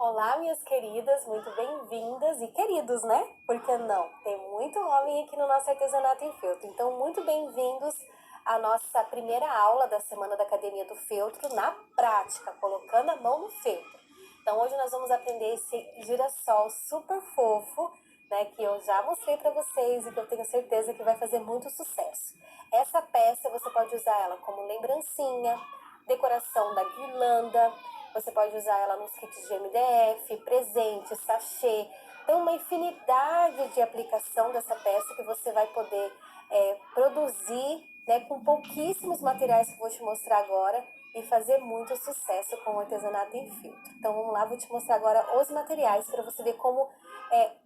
Olá, minhas queridas, muito bem-vindas e queridos, né? Por que não? Tem muito homem aqui no nosso artesanato em feltro. Então, muito bem-vindos à nossa primeira aula da Semana da Academia do Feltro na prática, colocando a mão no feltro. Então, hoje nós vamos aprender esse girassol super fofo, né? Que eu já mostrei para vocês e que eu tenho certeza que vai fazer muito sucesso. Essa peça você pode usar ela como lembrancinha, decoração da guirlanda. Você pode usar ela nos kits de MDF, presente, sachê. Tem uma infinidade de aplicação dessa peça que você vai poder produzir, né, com pouquíssimos materiais que eu vou te mostrar agora e fazer muito sucesso com o artesanato em feltro. Então vamos lá, vou te mostrar agora os materiais para você ver como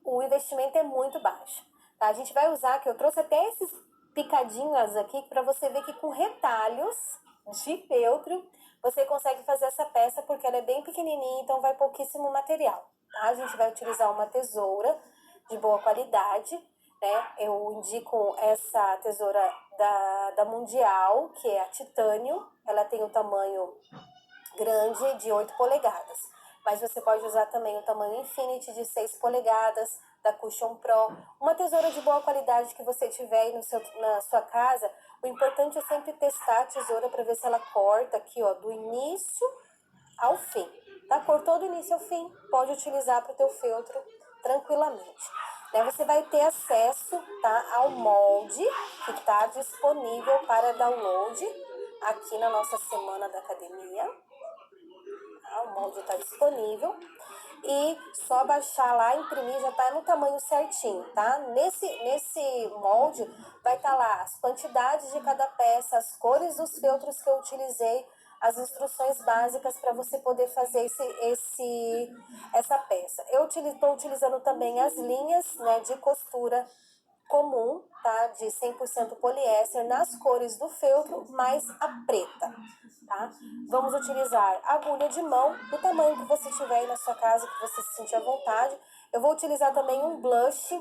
o investimento é muito baixo. Tá? A gente vai usar, que eu trouxe até esses picadinhos aqui para você ver que com retalhos de feltro você consegue fazer essa peça porque ela é bem pequenininha, então vai pouquíssimo material, tá? A gente vai utilizar uma tesoura de boa qualidade, né? Eu indico essa tesoura da Mundial, que é a Titânio. Ela tem o tamanho grande de 8 polegadas. Mas você pode usar também o tamanho Infinity de 6 polegadas, da Cushion Pro. Uma tesoura de boa qualidade que você tiver aí na sua casa. O importante é sempre testar a tesoura para ver se ela corta aqui, ó, do início ao fim. Tá? Cortou do início ao fim, pode utilizar para o teu feltro tranquilamente. Daí você vai ter acesso, tá, ao molde que está disponível para download aqui na nossa Semana da Academia. O molde está disponível e só baixar lá, imprimir, já está no tamanho certinho, tá? Nesse molde vai estar lá as quantidades de cada peça, as cores dos feltros que eu utilizei, as instruções básicas para você poder fazer essa peça. Eu estou utilizando também as linhas, né, de costura comum, tá? De 100% poliéster nas cores do feltro, mais a preta, tá? Vamos utilizar agulha de mão, do tamanho que você tiver aí na sua casa, que você se sentir à vontade. Eu vou utilizar também um blush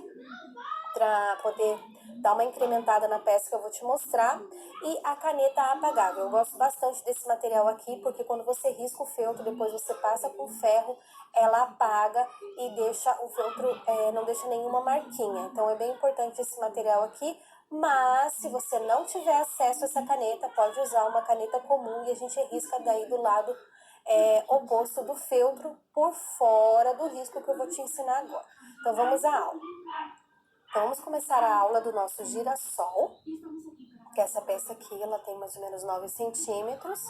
para poder dar uma incrementada na peça que eu vou te mostrar. E a caneta apagável. Eu gosto bastante desse material aqui, porque quando você risca o feltro, depois você passa com ferro, ela apaga e deixa o feltro, não deixa nenhuma marquinha. Então é bem importante esse material aqui. Mas se você não tiver acesso a essa caneta, pode usar uma caneta comum e a gente risca daí do lado oposto do feltro, por fora do risco que eu vou te ensinar agora. Então vamos à aula. Então, vamos começar a aula do nosso girassol, que essa peça aqui, ela tem mais ou menos 9 centímetros.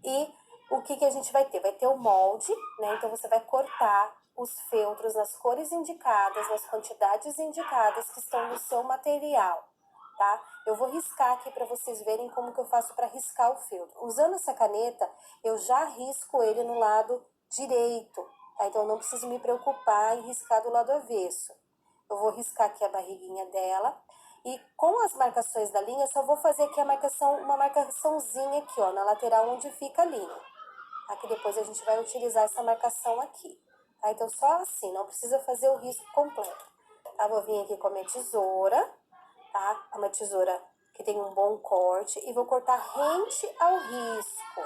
E o que a gente vai ter? Vai ter o molde, né? Então, você vai cortar os feltros nas cores indicadas, nas quantidades indicadas que estão no seu material, tá? Eu vou riscar aqui para vocês verem como que eu faço para riscar o feltro. Usando essa caneta, eu já risco ele no lado direito, tá? Então, eu não preciso me preocupar em riscar do lado avesso. Eu vou riscar aqui a barriguinha dela. E com as marcações da linha, eu só vou fazer aqui uma marcaçãozinha aqui, ó, na lateral onde fica a linha. Aqui depois a gente vai utilizar essa marcação aqui, tá? Então, só assim, não precisa fazer o risco completo. Tá? Vou vir aqui com a minha tesoura, tá? Uma tesoura que tem um bom corte. E vou cortar rente ao risco,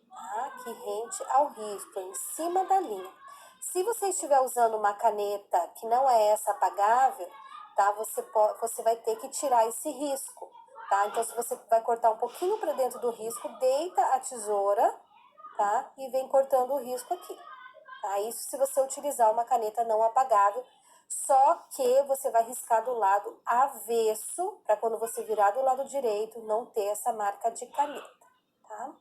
tá? Aqui rente ao risco, em cima da linha. Se você estiver usando uma caneta que não é essa apagável, tá? Você vai ter que tirar esse risco, tá? Então, se você vai cortar um pouquinho para dentro do risco, deita a tesoura, tá? E vem cortando o risco aqui, tá? Isso se você utilizar uma caneta não apagável, só que você vai riscar do lado avesso, para quando você virar do lado direito, não ter essa marca de caneta, tá?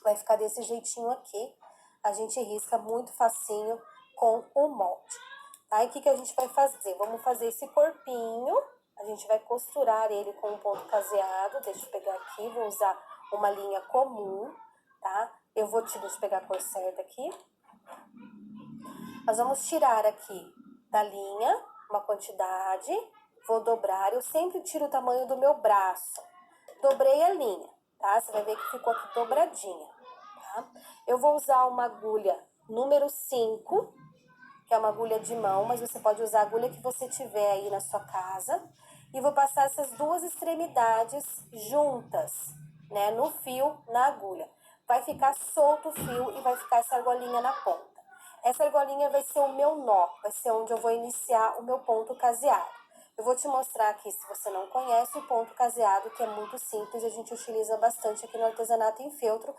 Vai ficar desse jeitinho aqui. A gente risca muito facinho com o molde. Tá? E o que a gente vai fazer? Vamos fazer esse corpinho. A gente vai costurar ele com um ponto caseado. Deixa eu pegar aqui, vou usar uma linha comum, tá? Deixa eu pegar a cor certa aqui. Nós vamos tirar aqui da linha uma quantidade. Vou dobrar. Eu sempre tiro o tamanho do meu braço. Dobrei a linha, tá? Você vai ver que ficou aqui dobradinha, tá? Eu vou usar uma agulha número 5, que é uma agulha de mão, mas você pode usar a agulha que você tiver aí na sua casa. E vou passar essas duas extremidades juntas, né, no fio, na agulha. Vai ficar solto o fio e vai ficar essa argolinha na ponta. Essa argolinha vai ser o meu nó, vai ser onde eu vou iniciar o meu ponto caseado. Eu vou te mostrar aqui, se você não conhece, o ponto caseado, que é muito simples, a gente utiliza bastante aqui no artesanato em feltro.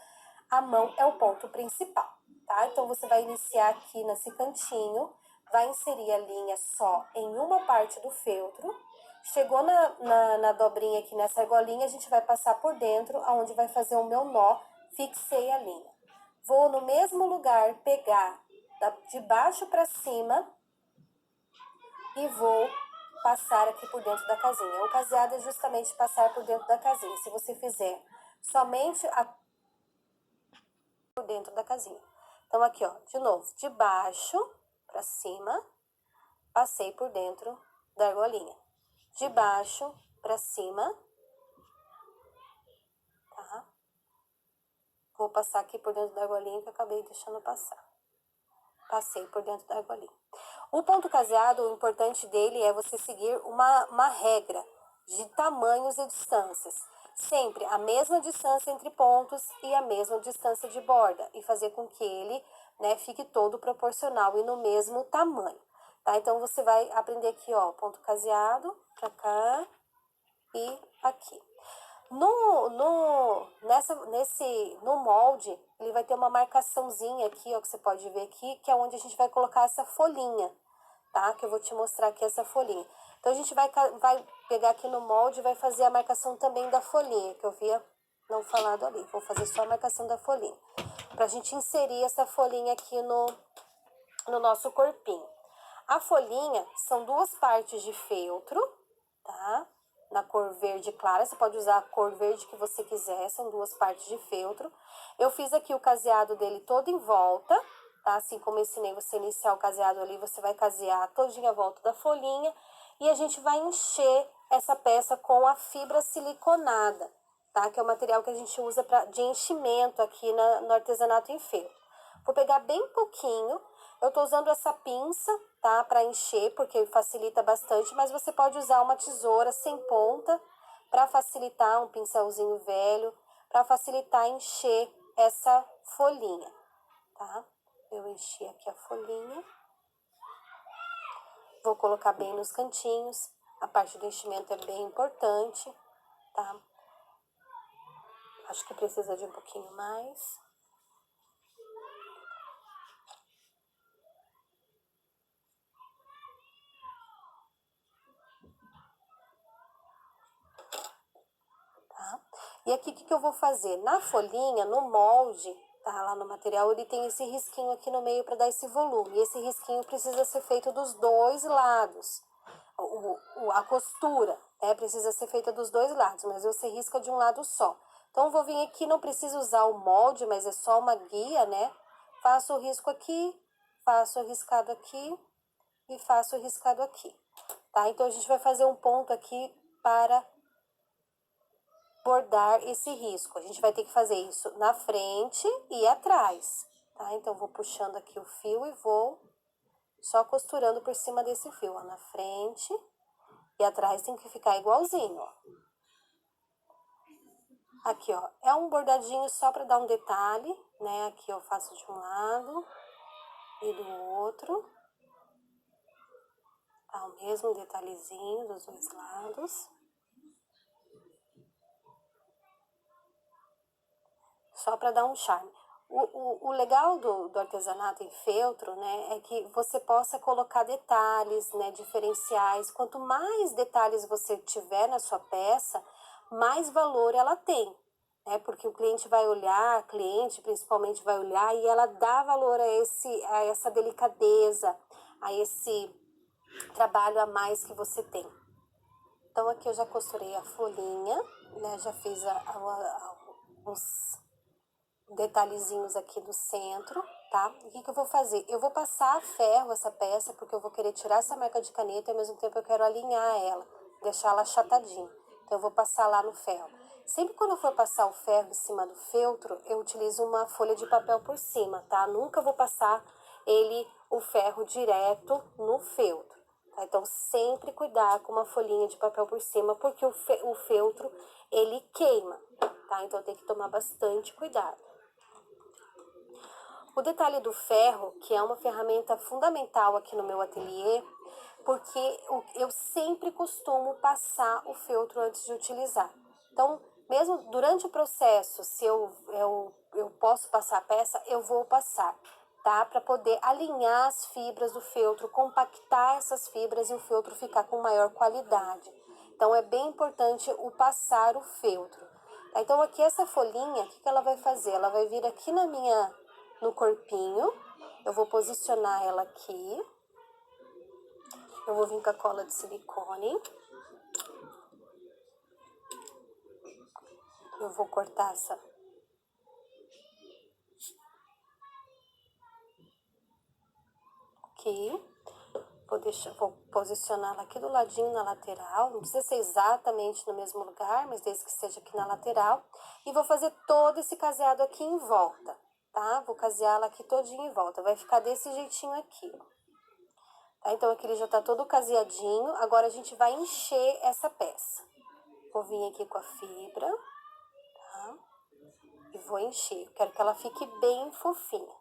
A mão é o ponto principal, tá? Então, você vai iniciar aqui nesse cantinho, vai inserir a linha só em uma parte do feltro. Chegou na dobrinha aqui, nessa argolinha, a gente vai passar por dentro, aonde vai fazer o meu nó, fixei a linha. Vou no mesmo lugar pegar de baixo para cima e vou passar aqui por dentro da casinha. O caseado é justamente passar por dentro da casinha. Se você fizer somente por dentro da casinha. Então, aqui, ó, de novo, de baixo para cima, passei por dentro da argolinha. De baixo para cima, tá? Vou passar aqui por dentro da argolinha que eu acabei deixando passar. Passei por dentro da argolinha. O ponto caseado, o importante dele é você seguir uma regra de tamanhos e distâncias. Sempre a mesma distância entre pontos e a mesma distância de borda. E fazer com que ele, né, fique todo proporcional e no mesmo tamanho. Tá? Então, você vai aprender aqui, ó, ponto caseado, pra cá e aqui. No molde, ele vai ter uma marcaçãozinha aqui, ó, que você pode ver aqui, que é onde a gente vai colocar essa folhinha, tá? Que eu vou te mostrar aqui essa folhinha. Então, a gente vai pegar aqui no molde e vai fazer a marcação também da folhinha, que eu havia não falado ali. Vou fazer só a marcação da folhinha, pra gente inserir essa folhinha aqui no nosso corpinho. A folhinha são duas partes de feltro, tá? Na cor verde clara, você pode usar a cor verde que você quiser, são duas partes de feltro. Eu fiz aqui o caseado dele todo em volta, tá? Assim como eu ensinei você a iniciar o caseado ali, você vai casear todinho a volta da folhinha. E a gente vai encher essa peça com a fibra siliconada, tá? Que é o material que a gente usa de enchimento aqui no artesanato em feltro. Vou pegar bem pouquinho. Eu tô usando essa pinça, tá? Pra encher, porque facilita bastante, mas você pode usar uma tesoura sem ponta pra facilitar, um pincelzinho velho, pra facilitar encher essa folhinha, tá? Eu enchi aqui a folhinha. Vou colocar bem nos cantinhos. A parte do enchimento é bem importante, tá? Acho que precisa de um pouquinho mais. Tá? E aqui, o que eu vou fazer? Na folhinha, no molde, tá? Lá no material, ele tem esse risquinho aqui no meio para dar esse volume. E esse risquinho precisa ser feito dos dois lados. A costura, né? Precisa ser feita dos dois lados, mas você risca de um lado só. Então, eu vou vir aqui, não precisa usar o molde, mas é só uma guia, né? Faço o risco aqui, faço o riscado aqui e faço o riscado aqui, tá? Então, a gente vai fazer um ponto aqui para bordar esse risco. A gente vai ter que fazer isso na frente e atrás, tá? Então, vou puxando aqui o fio e vou só costurando por cima desse fio, ó, na frente e atrás tem que ficar igualzinho, ó. Aqui, ó, é um bordadinho só pra dar um detalhe, né? Aqui eu faço de um lado e do outro. Tá, o mesmo detalhezinho dos dois lados. Só pra dar um charme. O legal do artesanato em feltro, né, é que você possa colocar detalhes, né, diferenciais. Quanto mais detalhes você tiver na sua peça, mais valor ela tem, né, porque o cliente vai olhar, a cliente principalmente vai olhar e ela dá valor a essa delicadeza, a esse trabalho a mais que você tem. Então, aqui eu já costurei a folhinha, né, já fiz os detalhezinhos aqui do centro, tá? O que eu vou fazer? Eu vou passar a ferro essa peça, porque eu vou querer tirar essa marca de caneta e ao mesmo tempo eu quero alinhar ela, deixar ela achatadinha. Então, eu vou passar lá no ferro. Sempre quando eu for passar o ferro em cima do feltro, eu utilizo uma folha de papel por cima, tá? Nunca vou passar o ferro direto no feltro, tá? Então, sempre cuidar com uma folhinha de papel por cima, porque o feltro, ele queima, tá? Então, tem que tomar bastante cuidado. O detalhe do ferro, que é uma ferramenta fundamental aqui no meu ateliê, porque eu sempre costumo passar o feltro antes de utilizar. Então, mesmo durante o processo, se eu posso passar a peça, eu vou passar, tá? Para poder alinhar as fibras do feltro, compactar essas fibras e o feltro ficar com maior qualidade. Então, é bem importante o passar o feltro. Tá? Então, aqui essa folhinha, o que ela vai fazer? Ela vai vir aqui no corpinho, eu vou posicionar ela aqui. Eu vou vir com a cola de silicone. Eu vou cortar essa. Aqui. Vou posicionar ela aqui do ladinho na lateral. Não precisa ser exatamente no mesmo lugar, mas desde que seja aqui na lateral. E vou fazer todo esse caseado aqui em volta, tá? Vou casear ela aqui todinho em volta. Vai ficar desse jeitinho aqui, ó. Tá? Então, aqui ele já tá todo caseadinho. Agora, a gente vai encher essa peça. Vou vir aqui com a fibra, tá? E vou encher. Eu quero que ela fique bem fofinha.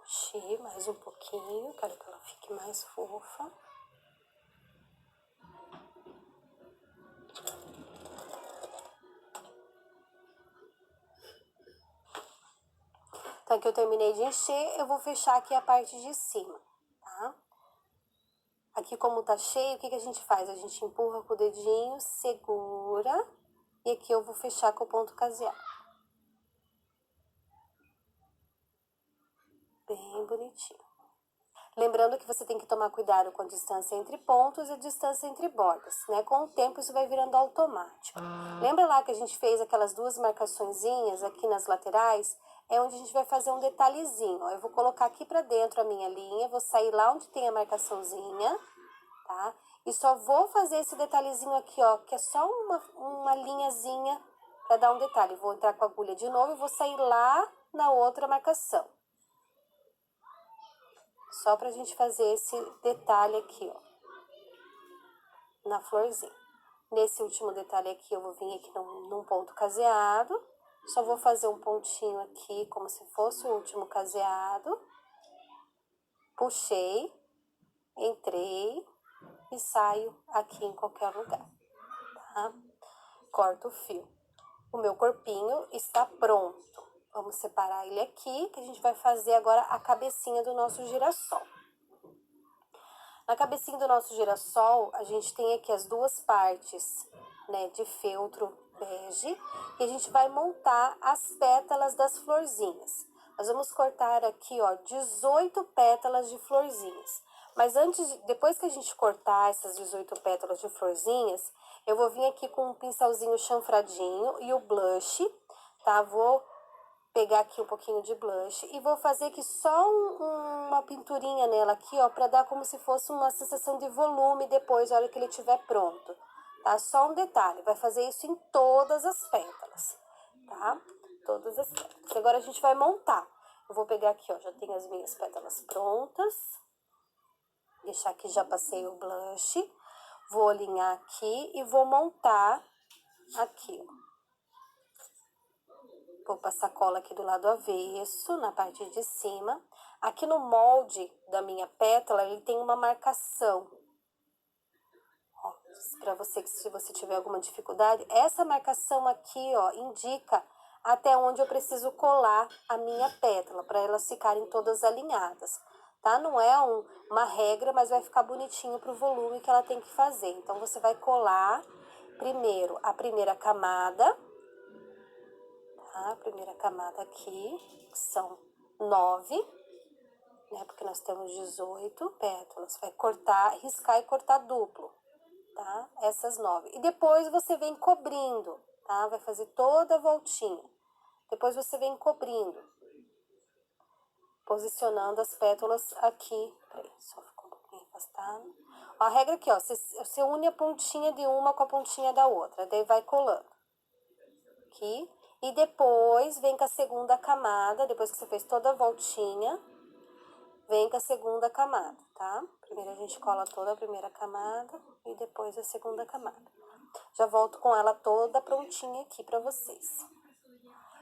Encher mais um pouquinho. Quero que ela fique mais fofa. Então, aqui eu terminei de encher, eu vou fechar aqui a parte de cima, tá? Aqui, como tá cheio, o que a gente faz? A gente empurra com o dedinho, segura, e aqui eu vou fechar com o ponto caseado. Bem bonitinho. Lembrando que você tem que tomar cuidado com a distância entre pontos e a distância entre bordas, né? Com o tempo isso vai virando automático. Lembra lá que a gente fez aquelas duas marcaçõezinhas aqui nas laterais? É onde a gente vai fazer um detalhezinho, ó. Eu vou colocar aqui pra dentro a minha linha, vou sair lá onde tem a marcaçãozinha, tá? E só vou fazer esse detalhezinho aqui, ó, que é só uma linhazinha pra dar um detalhe. Vou entrar com a agulha de novo e vou sair lá na outra marcação. Só pra gente fazer esse detalhe aqui, ó, na florzinha. Nesse último detalhe aqui, eu vou vir aqui num ponto caseado. Só vou fazer um pontinho aqui, como se fosse o último caseado. Puxei, entrei e saio aqui em qualquer lugar, tá? Corto o fio. O meu corpinho está pronto. Vamos separar ele aqui, que a gente vai fazer agora a cabecinha do nosso girassol. Na cabecinha do nosso girassol, a gente tem aqui as duas partes, né, de feltro bege, e a gente vai montar as pétalas das florzinhas. Nós vamos cortar aqui, ó, 18 pétalas de florzinhas. Mas depois que a gente cortar essas 18 pétalas de florzinhas, eu vou vir aqui com um pincelzinho chanfradinho e o blush, tá? Vou pegar aqui um pouquinho de blush e vou fazer aqui só uma pinturinha nela aqui, ó, pra dar como se fosse uma sensação de volume depois, na hora que ele estiver pronto, tá? Só um detalhe, vai fazer isso em todas as pétalas, tá? Todas as pétalas. Agora a gente vai montar. Eu vou pegar aqui, ó, já tenho as minhas pétalas prontas. Deixar aqui, já passei o blush. Vou alinhar aqui e vou montar aqui, ó. Vou passar cola aqui do lado avesso, na parte de cima. Aqui no molde da minha pétala, ele tem uma marcação. Ó, pra você, que se você tiver alguma dificuldade, essa marcação aqui, ó, indica até onde eu preciso colar a minha pétala, para elas ficarem todas alinhadas, tá? Não é uma regra, mas vai ficar bonitinho pro volume que ela tem que fazer. Então, você vai colar primeiro a primeira camada, a primeira camada aqui, que são 9, né? Porque nós temos 18 pétalas. Vai cortar, riscar e cortar duplo, tá? Essas 9. E depois você vem cobrindo, tá? Vai fazer toda a voltinha. Depois você vem cobrindo, posicionando as pétalas aqui. Peraí, só ficou um pouquinho afastado. Ó, a regra aqui, ó, você une a pontinha de uma com a pontinha da outra, daí vai colando. Aqui. E depois vem com a segunda camada, depois que você fez toda a voltinha, vem com a segunda camada, tá? Primeiro a gente cola toda a primeira camada e depois a segunda camada. Já volto com ela toda prontinha aqui pra vocês.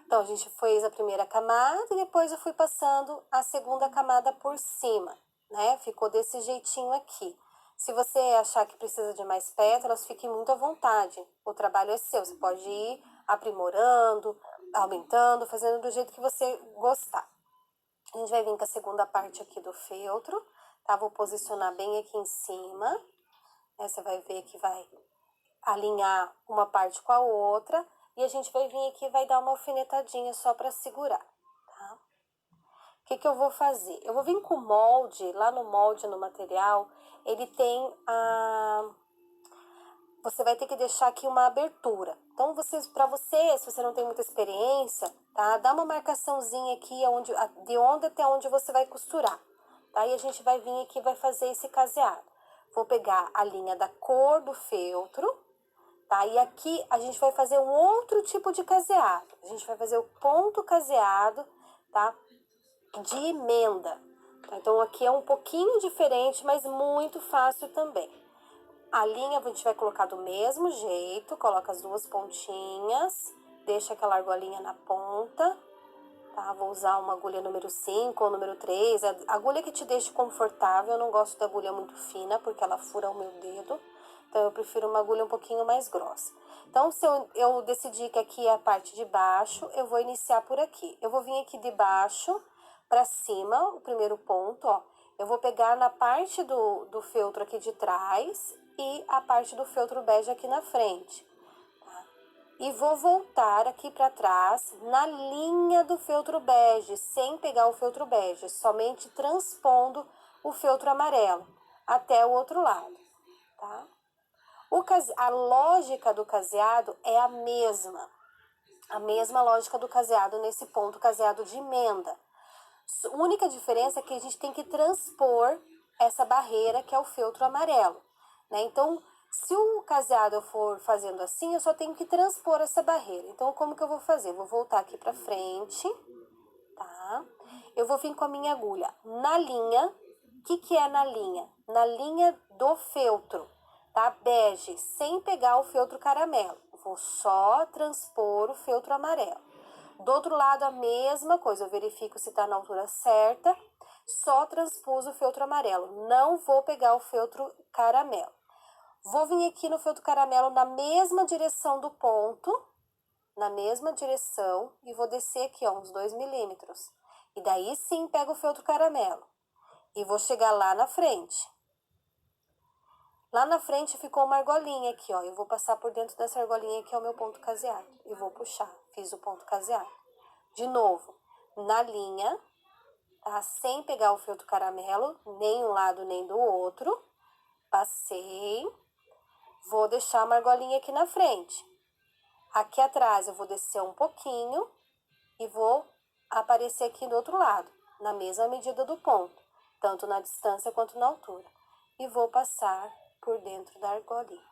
Então, a gente fez a primeira camada e depois eu fui passando a segunda camada por cima, né? Ficou desse jeitinho aqui. Se você achar que precisa de mais pétalas, fique muito à vontade. O trabalho é seu, você pode ir aprimorando, aumentando, fazendo do jeito que você gostar. A gente vai vir com a segunda parte aqui do feltro, tá? Vou posicionar bem aqui em cima, né? Você vai ver que vai alinhar uma parte com a outra. E a gente vai vir aqui e vai dar uma alfinetadinha só pra segurar, tá? O que eu vou fazer? Eu vou vir com o molde, lá no molde, no material, ele tem a... Você vai ter que deixar aqui uma abertura. Então, pra você, se você não tem muita experiência, tá? Dá uma marcaçãozinha aqui de onde até onde você vai costurar, tá? E a gente vai vir aqui e vai fazer esse caseado. Vou pegar a linha da cor do feltro, tá? E aqui a gente vai fazer um outro tipo de caseado. A gente vai fazer o ponto caseado, tá? De emenda. Então, aqui é um pouquinho diferente, mas muito fácil também. A linha a gente vai colocar do mesmo jeito, coloca as duas pontinhas, deixa aquela argolinha na ponta, tá? Vou usar uma agulha número 5 ou número 3, a agulha que te deixe confortável. Eu não gosto da agulha muito fina, porque ela fura o meu dedo. Então, eu prefiro uma agulha um pouquinho mais grossa. Então, se eu decidir que aqui é a parte de baixo, eu vou iniciar por aqui. Eu vou vir aqui de baixo para cima, o primeiro ponto, ó. Eu vou pegar na parte do feltro aqui de trás e a parte do feltro bege aqui na frente, tá? E vou voltar aqui para trás na linha do feltro bege, sem pegar o feltro bege, somente transpondo o feltro amarelo até o outro lado, tá? A lógica do caseado é a mesma lógica do caseado nesse ponto caseado de emenda. A única diferença é que a gente tem que transpor essa barreira que é o feltro amarelo, né? Então, se o caseado eu for fazendo assim, eu só tenho que transpor essa barreira. Então, como que eu vou fazer? Vou voltar aqui pra frente, tá? Eu vou vir com a minha agulha na linha. O que é na linha? Na linha do feltro, tá? Bege, sem pegar o feltro caramelo. Vou só transpor o feltro amarelo. Do outro lado, a mesma coisa. Eu verifico se tá na altura certa. Só transpus o feltro amarelo. Não vou pegar o feltro caramelo. Vou vir aqui no feltro caramelo na mesma direção do ponto, na mesma direção, e vou descer aqui, ó, uns 2 milímetros. E daí sim pego o feltro caramelo. E vou chegar lá na frente. Lá na frente ficou uma argolinha aqui, ó. Eu vou passar por dentro dessa argolinha que é o meu ponto caseado. E vou puxar. Fiz o ponto caseado. De novo, na linha, tá? Sem pegar o feltro caramelo, nem um lado nem do outro. Passei. Vou deixar uma argolinha aqui na frente. Aqui atrás eu vou descer um pouquinho e vou aparecer aqui do outro lado, na mesma medida do ponto, tanto na distância quanto na altura. E vou passar por dentro da argolinha.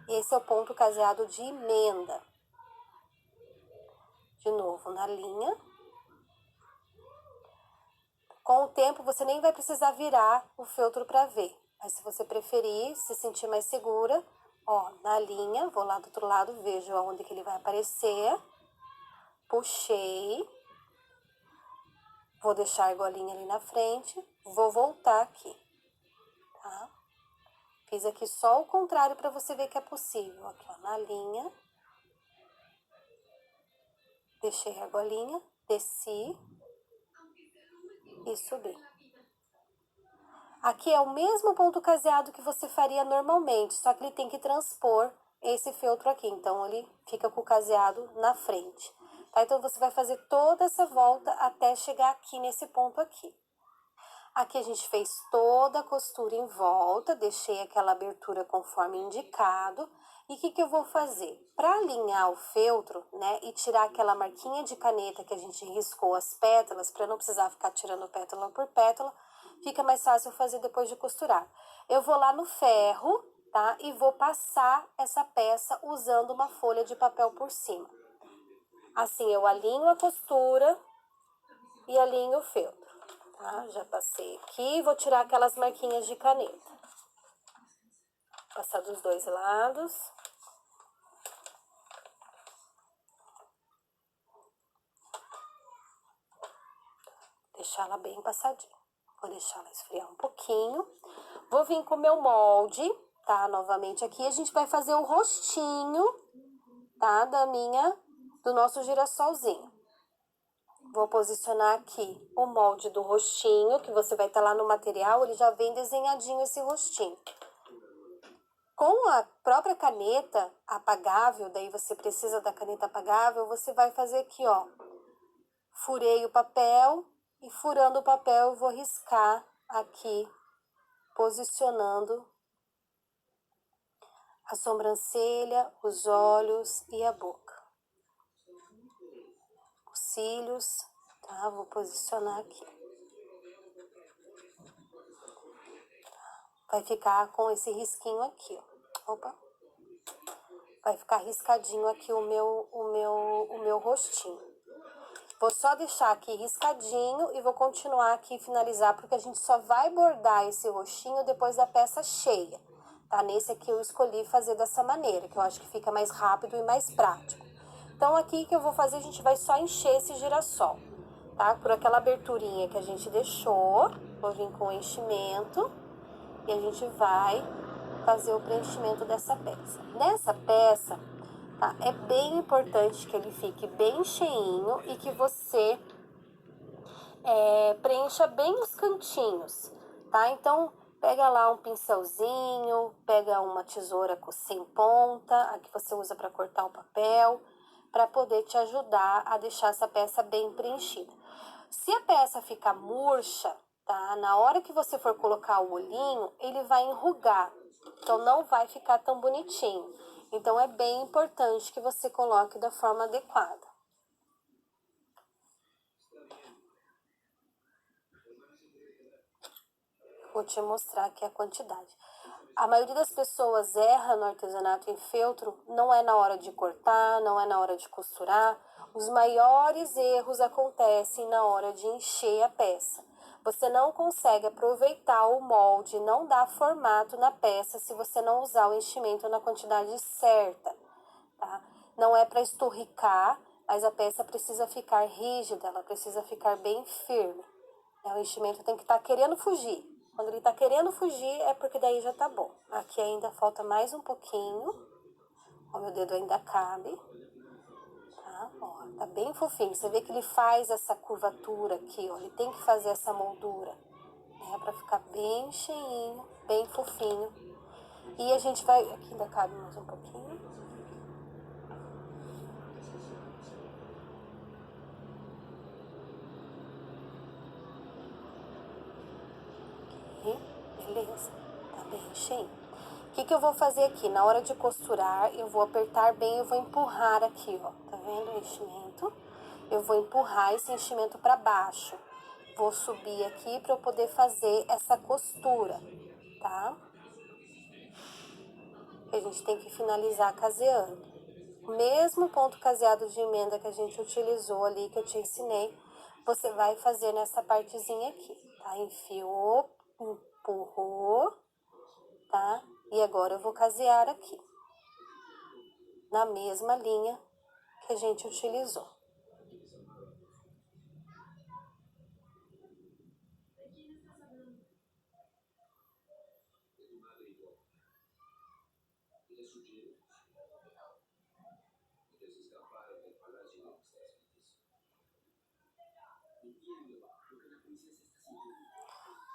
Esse é o ponto caseado de emenda. De novo, na linha. Com o tempo, você nem vai precisar virar o feltro para ver. Mas se você preferir, se sentir mais segura, ó, na linha, vou lá do outro lado, vejo aonde que ele vai aparecer. Puxei. Vou deixar a argolinha ali na frente. Vou voltar aqui, tá? Fiz aqui só o contrário para você ver que é possível. Aqui, ó, na linha. Deixei a argolinha, desci e subi. Aqui é o mesmo ponto caseado que você faria normalmente, só que ele tem que transpor esse feltro aqui. Então, ele fica com o caseado na frente, tá? Então, você vai fazer toda essa volta até chegar aqui nesse ponto aqui. Aqui a gente fez toda a costura em volta, deixei aquela abertura conforme indicado. E o que eu vou fazer? Para alinhar o feltro, né, e tirar aquela marquinha de caneta que a gente riscou as pétalas, para não precisar ficar tirando pétala por pétala, fica mais fácil fazer depois de costurar. Eu vou lá no ferro, tá, e vou passar essa peça usando uma folha de papel por cima. Assim, eu alinho a costura e alinho o feltro. Tá? Já passei aqui, vou tirar aquelas marquinhas de caneta. Passar dos dois lados. Deixar ela bem passadinha. Vou deixar ela esfriar um pouquinho. Vou vir com o meu molde, tá? Novamente aqui, a gente vai fazer o rostinho, tá? Do nosso girassolzinho. Vou posicionar aqui o molde do rostinho, que você vai estar lá no material, ele já vem desenhadinho esse rostinho. Com a própria caneta apagável, daí você precisa da caneta apagável, você vai fazer aqui, ó. Furei o papel e furando o papel eu vou riscar aqui, posicionando a sobrancelha, os olhos e a boca. Os cílios, tá? Vou posicionar aqui. Vai ficar com esse risquinho aqui, ó. Opa. Vai ficar riscadinho aqui o meu rostinho. Vou só deixar aqui riscadinho e vou continuar aqui finalizar, porque a gente só vai bordar esse rostinho depois da peça cheia, tá? Nesse aqui eu escolhi fazer dessa maneira, que eu acho que fica mais rápido e mais prático. Então aqui que eu vou fazer, a gente vai só encher esse girassol, tá? Por aquela aberturinha que a gente deixou, vou vir com o enchimento e a gente vai fazer o preenchimento dessa peça. Nessa peça, tá? É bem importante que ele fique bem cheinho e que você preencha bem os cantinhos, tá? Então, pega lá um pincelzinho, pega uma tesoura sem ponta, a que você usa para cortar o papel, para poder te ajudar a deixar essa peça bem preenchida. Se a peça ficar murcha, tá? Na hora que você for colocar o olhinho, ele vai enrugar, então não vai ficar tão bonitinho. Então, é bem importante que você coloque da forma adequada. Vou te mostrar aqui a quantidade. A maioria das pessoas erra no artesanato em feltro, não é na hora de cortar, não é na hora de costurar. Os maiores erros acontecem na hora de encher a peça. Você não consegue aproveitar o molde, não dá formato na peça se você não usar o enchimento na quantidade certa, tá? Não é para esturricar, mas a peça precisa ficar rígida, ela precisa ficar bem firme. O enchimento tem que estar querendo fugir. Quando ele tá querendo fugir, é porque daí já tá bom. Aqui ainda falta mais um pouquinho. Ó, meu dedo ainda cabe. Tá? Ó, tá bem fofinho. Você vê que ele faz essa curvatura aqui, ó. Ele tem que fazer essa moldura. Pra ficar bem cheinho, bem fofinho. E a gente vai... Aqui ainda cabe mais um pouquinho. Aqui, beleza. Tá bem cheinho. O que eu vou fazer aqui? Na hora de costurar, eu vou apertar bem, eu vou empurrar aqui, ó. Tá vendo o enchimento? Eu vou empurrar esse enchimento para baixo. Vou subir aqui para eu poder fazer essa costura, tá? Que a gente tem que finalizar caseando. O mesmo ponto caseado de emenda que a gente utilizou ali, que eu te ensinei, você vai fazer nessa partezinha aqui, tá? Enfiou, empurrou, tá? E agora eu vou casear aqui, na mesma linha que a gente utilizou.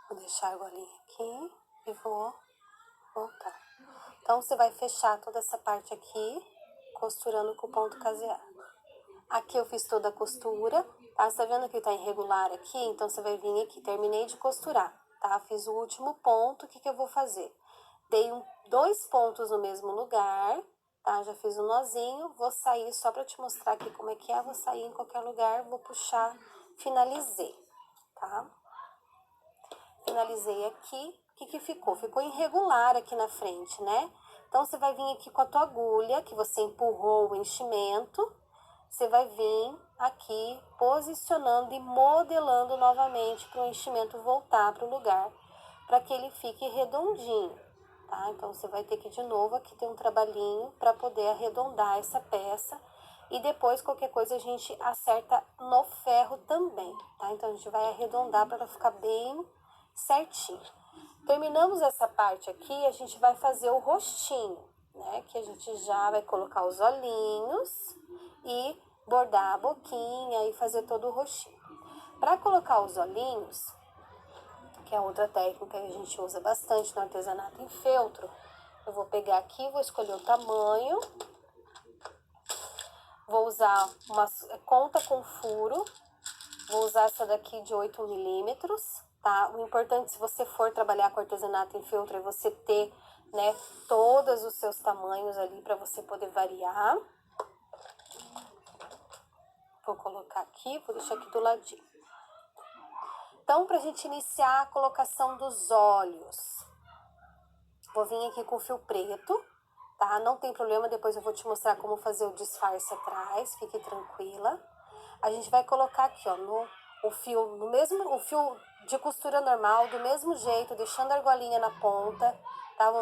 Vou deixar a argolinha aqui e vou voltar. Então, você vai fechar toda essa parte aqui, costurando com o ponto caseado. Aqui eu fiz toda a costura, tá? Você tá vendo que tá irregular aqui? Então, você vai vir aqui, terminei de costurar, tá? Fiz o último ponto, o que que eu vou fazer? Dei dois pontos no mesmo lugar, tá? Já fiz um nozinho, vou sair só pra te mostrar aqui como é que é. Vou sair em qualquer lugar, vou puxar, finalizei, tá? Finalizei aqui, o que que ficou? Ficou irregular aqui na frente, né? Então, você vai vir aqui com a tua agulha, que você empurrou o enchimento, você vai vir aqui posicionando e modelando novamente para o enchimento voltar para o lugar, para que ele fique redondinho, tá? Então, você vai ter que de novo aqui ter um trabalhinho para poder arredondar essa peça. E depois, qualquer coisa, a gente acerta no ferro também, tá? Então, a gente vai arredondar para ela ficar bem certinho. Terminamos essa parte aqui, a gente vai fazer o rostinho, né? Que a gente já vai colocar os olhinhos e bordar a boquinha e fazer todo o rostinho. Para colocar os olhinhos, que é outra técnica que a gente usa bastante no artesanato em feltro, eu vou pegar aqui, vou escolher o tamanho. Vou usar uma conta com furo, vou usar essa daqui de 8 milímetros, tá? O importante, se você for trabalhar com artesanato em feltro, é você ter, né, todos os seus tamanhos ali para você poder variar. Vou colocar aqui, vou deixar aqui do ladinho. Então, pra gente iniciar a colocação dos olhos, vou vir aqui com fio preto, tá? Não tem problema, depois eu vou te mostrar como fazer o disfarce atrás, fique tranquila. A gente vai colocar aqui, ó, o fio de costura normal, do mesmo jeito, deixando a argolinha na ponta, tá?